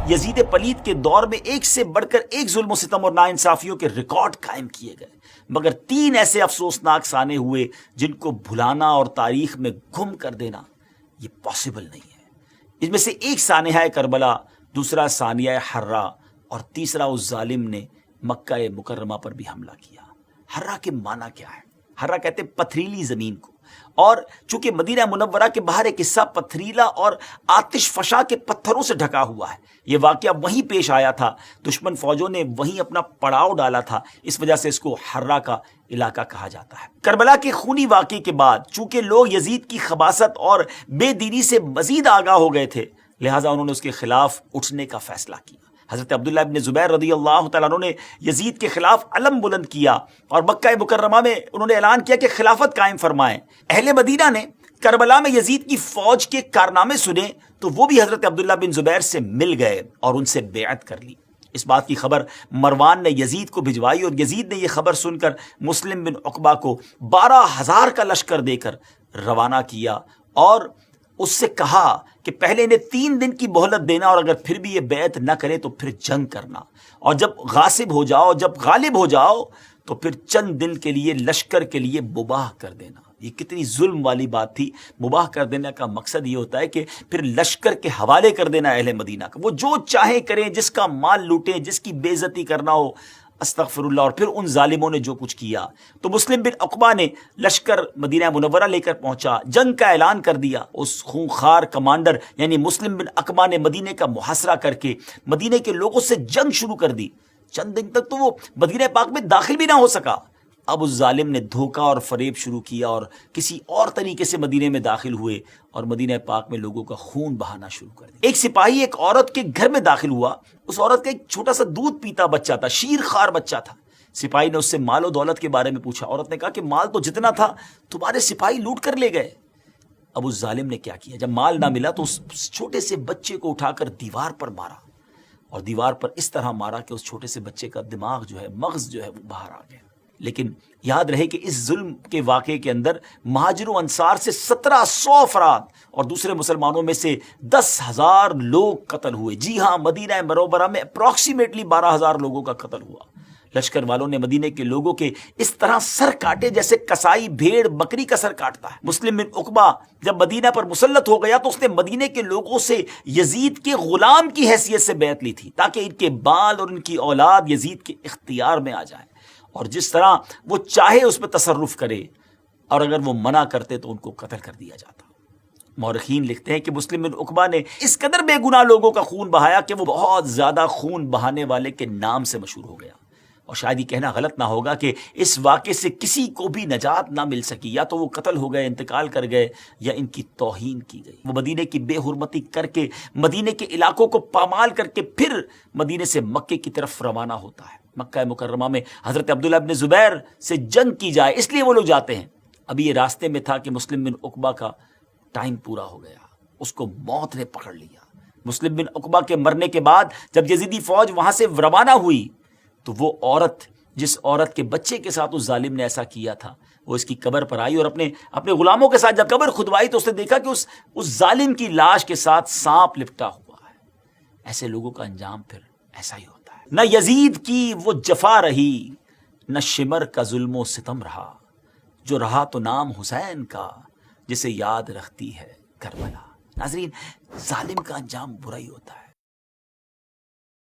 یزید پلید کے دور میں ایک سے بڑھ کر ایک ظلم و ستم اور ناانصافیوں کے ریکارڈ قائم کیے گئے، مگر 3 ایسے افسوسناک سانے ہوئے جن کو بھلانا اور تاریخ میں گم کر دینا یہ پاسبل نہیں ہے۔ اس میں سے ایک سانحہ کربلا، دوسرا ثانیہ حرہ، اور تیسرا اس ظالم نے مکہ مکرمہ پر بھی حملہ کیا۔ حرہ کے معنی کیا ہے؟ حرہ کہتے ہیں پتھریلی زمین کو، اور چونکہ مدینہ منورہ کے باہر ایک حصہ پتھریلا اور آتش فشاں کے پتھروں سے ڈھکا ہوا ہے، یہ واقعہ وہیں پیش آیا تھا، دشمن فوجوں نے وہیں اپنا پڑاؤ ڈالا تھا، اس وجہ سے اس کو حرہ کا علاقہ کہا جاتا ہے۔ کربلا کے خونی واقعے کے بعد چونکہ لوگ یزید کی خباثت اور بے دینی سے مزید آگاہ ہو گئے تھے، لہٰذا انہوں نے اس کے خلاف اٹھنے کا فیصلہ کیا۔ حضرت عبداللہ ابن زبیر رضی اللہ تعالیٰ عنہ نے یزید کے خلاف علم بلند کیا اور مکہ مکرمہ میں انہوں نے اعلان کیا کہ خلافت قائم فرمائیں۔ اہل مدینہ نے کربلا میں یزید کی فوج کے کارنامے سنے تو وہ بھی حضرت عبداللہ بن زبیر سے مل گئے اور ان سے بیعت کر لی۔ اس بات کی خبر مروان نے یزید کو بھجوائی اور یزید نے یہ خبر سن کر مسلم بن عقبہ کو 12,000 کا لشکر دے کر روانہ کیا اور اس سے کہا کہ پہلے انہیں 3 دن کی مہلت دینا اور اگر پھر بھی یہ بیعت نہ کرے تو پھر جنگ کرنا، اور جب غاصب ہو جاؤ، جب غالب ہو جاؤ تو پھر چند دن کے لیے لشکر کے لیے مباح کر دینا۔ یہ کتنی ظلم والی بات تھی۔ مباح کر دینے کا مقصد یہ ہوتا ہے کہ پھر لشکر کے حوالے کر دینا اہل مدینہ کا، وہ جو چاہیں کریں، جس کا مال لوٹیں، جس کی بے عزتی کرنا ہو، استغفر اللہ۔ اور پھر ان ظالموں نے جو کچھ کیا تو مسلم بن عقبہ نے لشکر مدینہ منورہ لے کر پہنچا، جنگ کا اعلان کر دیا۔ اس خونخوار کمانڈر یعنی مسلم بن عقبہ نے مدینے کا محاصرہ کر کے مدینے کے لوگوں سے جنگ شروع کر دی۔ چند دن تک تو وہ مدینہ پاک میں داخل بھی نہ ہو سکا۔ اب اس ظالم نے دھوکہ اور فریب شروع کیا اور کسی اور طریقے سے مدینے میں داخل ہوئے اور مدینہ پاک میں لوگوں کا خون بہانا شروع کر دیا۔ ایک سپاہی ایک عورت کے گھر میں داخل ہوا، اس عورت کا ایک چھوٹا سا دودھ پیتا بچہ تھا، شیر خوار بچہ تھا۔ سپاہی نے اس سے مال و دولت کے بارے میں پوچھا۔ عورت نے کہا کہ مال تو جتنا تھا تمہارے سپاہی لوٹ کر لے گئے۔ اب اس ظالم نے کیا کیا، جب مال نہ ملا تو اس چھوٹے سے بچے کو اٹھا کر دیوار پر مارا، اور دیوار پر اس طرح مارا کہ اس چھوٹے سے بچے کا دماغ جو ہے، مغز جو ہے وہ باہر آ گیا۔ لیکن یاد رہے کہ اس ظلم کے واقعے کے اندر مہاجر و انصار سے 1700 افراد اور دوسرے مسلمانوں میں سے 10,000 لوگ قتل ہوئے۔ جی ہاں، مدینہ منورہ میں اپروکسیمیٹلی 12,000 لوگوں کا قتل ہوا۔ لشکر والوں نے مدینے کے لوگوں کے اس طرح سر کاٹے جیسے کسائی بھیڑ بکری کا سر کاٹتا ہے۔ مسلم بن عقبہ جب مدینہ پر مسلط ہو گیا تو اس نے مدینے کے لوگوں سے یزید کے غلام کی حیثیت سے بیعت لی تھی تاکہ ان کے بال اور ان کی اولاد یزید کے اختیار میں آ جائیں، اور جس طرح وہ چاہے اس پہ تصرف کرے، اور اگر وہ منع کرتے تو ان کو قتل کر دیا جاتا۔ مورخین لکھتے ہیں کہ مسلم بن عقبہ نے اس قدر بے گناہ لوگوں کا خون بہایا کہ وہ بہت زیادہ خون بہانے والے کے نام سے مشہور ہو گیا، اور شاید یہ کہنا غلط نہ ہوگا کہ اس واقعے سے کسی کو بھی نجات نہ مل سکی، یا تو وہ قتل ہو گئے، انتقال کر گئے، یا ان کی توہین کی گئی۔ وہ مدینے کی بے حرمتی کر کے مدینے کے علاقوں کو پامال کر کے پھر مدینے سے مکے کی طرف روانہ ہوتا ہے۔ مکہ مکرمہ میں حضرت عبداللہ بن زبیر سے جنگ کی جائے، اس لیے وہ لوگ جاتے ہیں۔ ابھی یہ راستے میں تھا کہ مسلم بن عقبہ کا ٹائم پورا ہو گیا، اس کو موت نے پکڑ لیا۔ مسلم بن عقبہ کے مرنے کے بعد جب یزیدی فوج وہاں سے روانہ ہوئی تو وہ عورت، جس عورت کے بچے کے ساتھ اس ظالم نے ایسا کیا تھا، وہ اس کی قبر پر آئی اور اپنے غلاموں کے ساتھ جب قبر کھدوائی تو اس نے دیکھا کہ اس ظالم کی لاش کے ساتھ سانپ لپٹا ہوا ہے۔ ایسے لوگوں کا انجام پھر ایسا ہی ہوتا ہے۔ نہ یزید کی وہ جفا رہی، نہ شمر کا ظلم و ستم رہا، جو رہا تو نام حسین کا، جسے یاد رکھتی ہے کربلا۔ ناظرین، ظالم کا انجام برا ہی ہوتا ہے۔